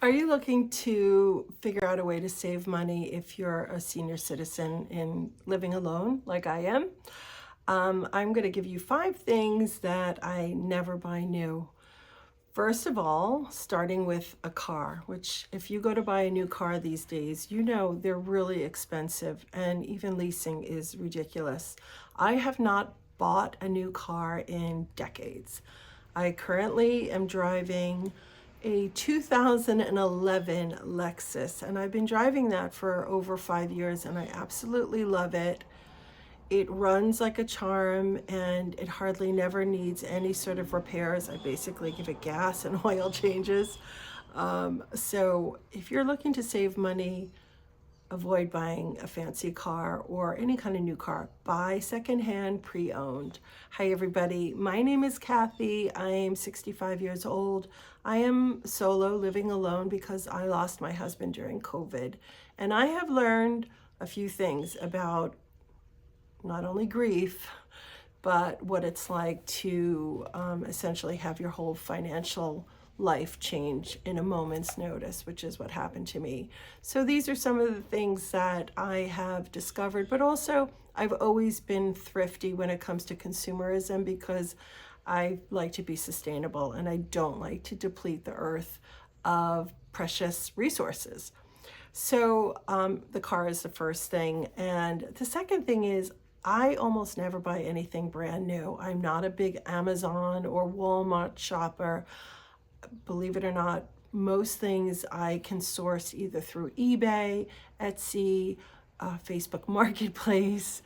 Are you looking to figure out a way to save money if you're a senior citizen in living alone like I am? I'm going to give you 5 things that I never buy new. First of all, starting with a car, which if you go to buy a new car these days, you know they're really expensive and even leasing is ridiculous. I have not bought a new car in decades. I currently am driving a 2011 Lexus, and I've been driving that for over 5 years, and I absolutely love it. It runs like a charm and it hardly never needs any sort of repairs. I basically give it gas and oil changes. So if you're looking to save money, avoid buying a fancy car or any kind of new car. Buy secondhand, pre-owned. Hi everybody, my name is Kathy. I am 65 years old. I am solo, living alone because I lost my husband during COVID. And I have learned a few things about not only grief, but what it's like to essentially have your whole financial life change in a moment's notice, which is what happened to me. So these are some of the things that I have discovered, but also I've always been thrifty when it comes to consumerism because I like to be sustainable and I don't like to deplete the earth of precious resources. So the car is the first thing. And the second thing is I almost never buy anything brand new. I'm not a big Amazon or Walmart shopper. Believe it or not, most things I can source either through eBay, Etsy, Facebook Marketplace.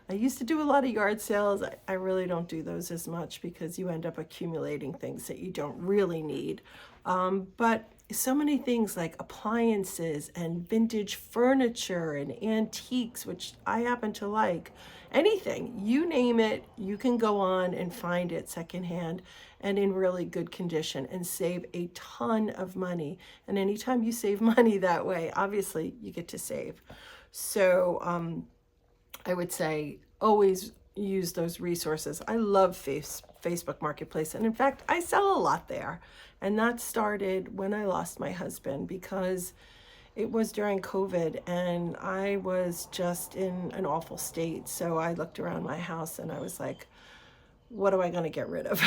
I used to do a lot of yard sales. I really don't do those as much because you end up accumulating things that you don't really need. But so many things like appliances and vintage furniture and antiques, which I happen to like. Anything, you name it, you can go on and find it secondhand and in really good condition and save a ton of money. And anytime you save money that way, obviously you get to save. So I would say always use those resources. I love Facebook Marketplace. And in fact, I sell a lot there. And that started when I lost my husband because it was during COVID and I was just in an awful state. So I looked around my house and I was like, what am I going to get rid of?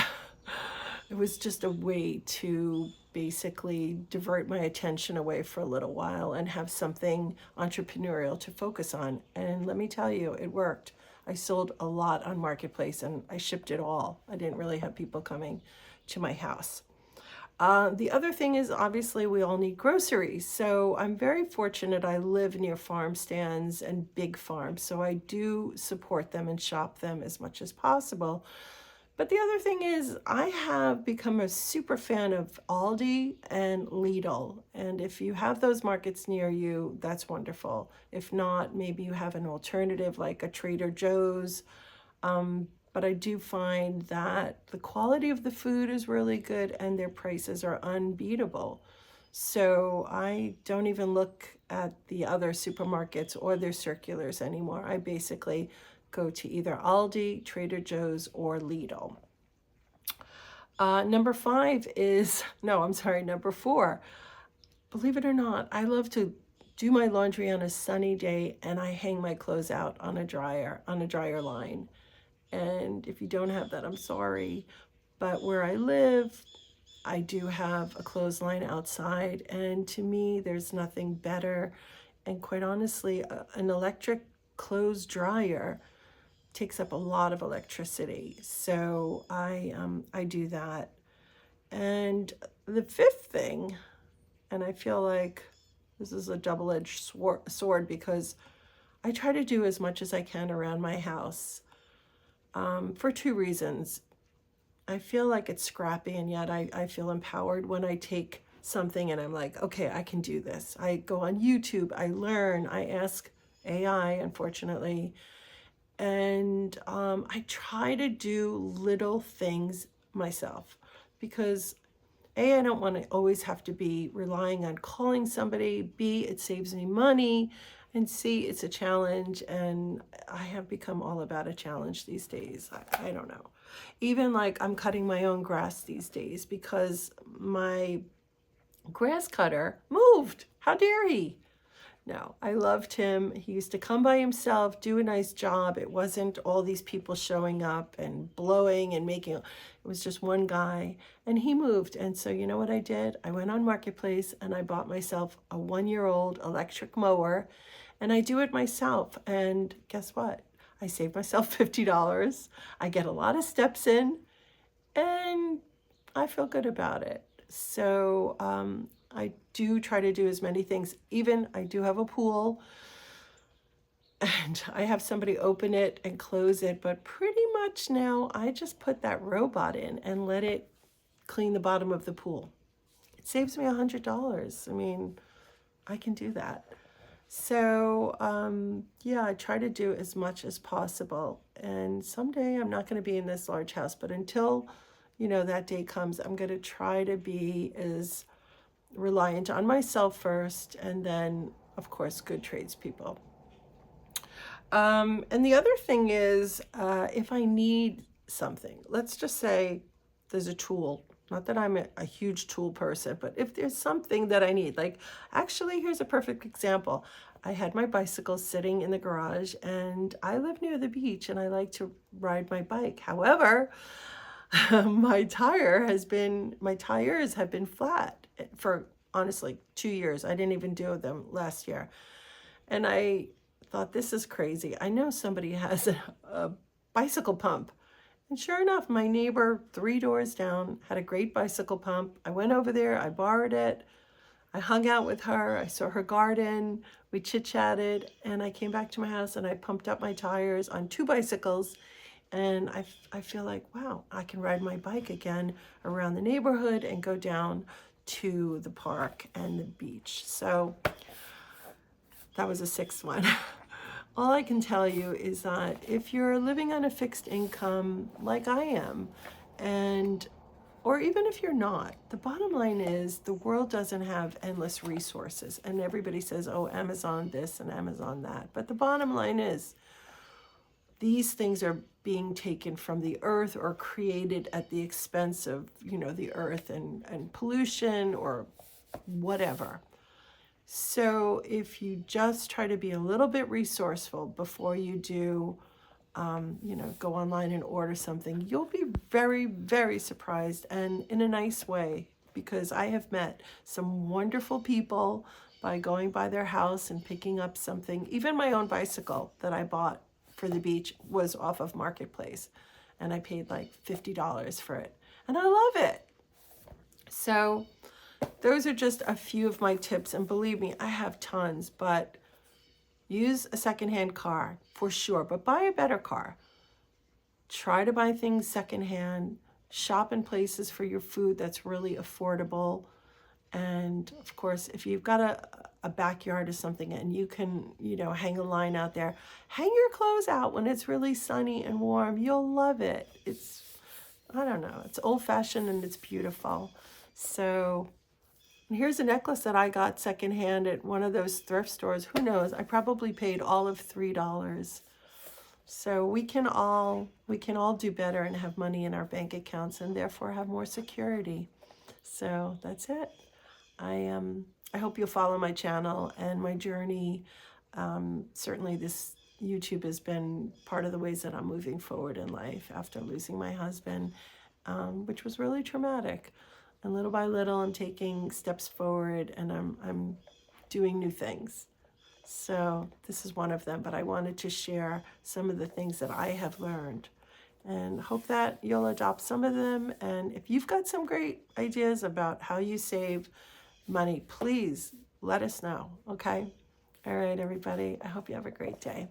It was just a way to basically divert my attention away for a little while and have something entrepreneurial to focus on. And let me tell you, it worked. I sold a lot on Marketplace and I shipped it all. I didn't really have people coming to my house. The other thing is obviously we all need groceries. So I'm very fortunate I live near farm stands and big farms. So I do support them and shop them as much as possible. But the other thing is I have become a super fan of Aldi and Lidl. And if you have those markets near you, that's wonderful. If not, maybe you have an alternative like a Trader Joe's. But I do find that the quality of the food is really good and their prices are unbeatable. So I don't even look at the other supermarkets or their circulars anymore. I basically go to either Aldi, Trader Joe's, or Lidl. Number 5 is, no, I'm sorry, number 4. Believe it or not, I love to do my laundry on a sunny day and I hang my clothes out on a dryer line. And if you don't have that, I'm sorry. But where I live, I do have a clothesline outside. And to me, there's nothing better. And quite honestly, an electric clothes dryer takes up a lot of electricity. So I do that. And the 5th thing, and I feel like this is a double-edged sword because I try to do as much as I can around my house. For 2 reasons. I feel like it's scrappy and yet I feel empowered when I take something and I'm like, okay, I can do this. I go on YouTube, I learn, I ask AI, unfortunately, and I try to do little things myself because A, I don't want to always have to be relying on calling somebody. B, it saves me money. And C, it's a challenge. And I have become all about a challenge these days. I don't know. Even like I'm cutting my own grass these days because my grass cutter moved. How dare he? No, I loved him. He used to come by himself, do a nice job. It wasn't all these people showing up and blowing and making, it was just one guy, and he moved. And so you know what I did? I went on Marketplace and I bought myself a 1-year-old electric mower, and I do it myself. And guess what? I saved myself $50. I get a lot of steps in, and I feel good about it. So I do try to do as many things. Even I do have a pool, and I have somebody open it and close it, but pretty much now I just put that robot in and let it clean the bottom of the pool. It saves me $100. I mean, I can do that. So yeah, I try to do as much as possible. And someday I'm not going to be in this large house, but until, you know, that day comes, I'm going to try to be as reliant on myself first, and then, of course, good tradespeople. And the other thing is, if I need something, let's just say there's a tool. Not that I'm a huge tool person, but if there's something that I need, like, actually, here's a perfect example. I had my bicycle sitting in the garage, and I live near the beach, and I like to ride my bike. However, my tires have been flat for honestly 2 years. I didn't even do them last year. And I thought, this is crazy. I know somebody has a bicycle pump. And sure enough, my neighbor 3 doors down had a great bicycle pump. I went over there, I borrowed it. I hung out with her, I saw her garden, we chit-chatted, and I came back to my house and I pumped up my tires on 2 bicycles. And I feel like, wow, I can ride my bike again around the neighborhood and go down to the park and the beach. So that was a 6th one. All I can tell you is that if you're living on a fixed income like I am, or even if you're not, the bottom line is the world doesn't have endless resources. And everybody says, oh, Amazon this and Amazon that. But the bottom line is these things are being taken from the earth or created at the expense of, you know, the earth and pollution or whatever. So if you just try to be a little bit resourceful before you do, you know, go online and order something, you'll be very, very surprised, and in a nice way, because I have met some wonderful people by going by their house and picking up something. Even my own bicycle that I bought for the beach was off of Marketplace, and I paid like $50 for it, and I love it. So those are just a few of my tips, and believe me, I have tons, but use a secondhand car for sure, but buy a better car. Try to buy things secondhand, shop in places for your food that's really affordable. And of course, if you've got a backyard or something and you can, you know, hang a line out there, hang your clothes out when it's really sunny and warm. You'll love it. It's, I don't know, it's old-fashioned and it's beautiful. So, and here's a necklace that I got secondhand at one of those thrift stores. Who knows? I probably paid all of $3. So we can all do better and have money in our bank accounts and therefore have more security. So that's it. I hope you'll follow my channel and my journey. Certainly this YouTube has been part of the ways that I'm moving forward in life after losing my husband, which was really traumatic. And little by little, I'm taking steps forward, and I'm doing new things. So this is one of them, but I wanted to share some of the things that I have learned, and hope that you'll adopt some of them. And if you've got some great ideas about how you save money, please let us know, okay? All right, everybody, I hope you have a great day.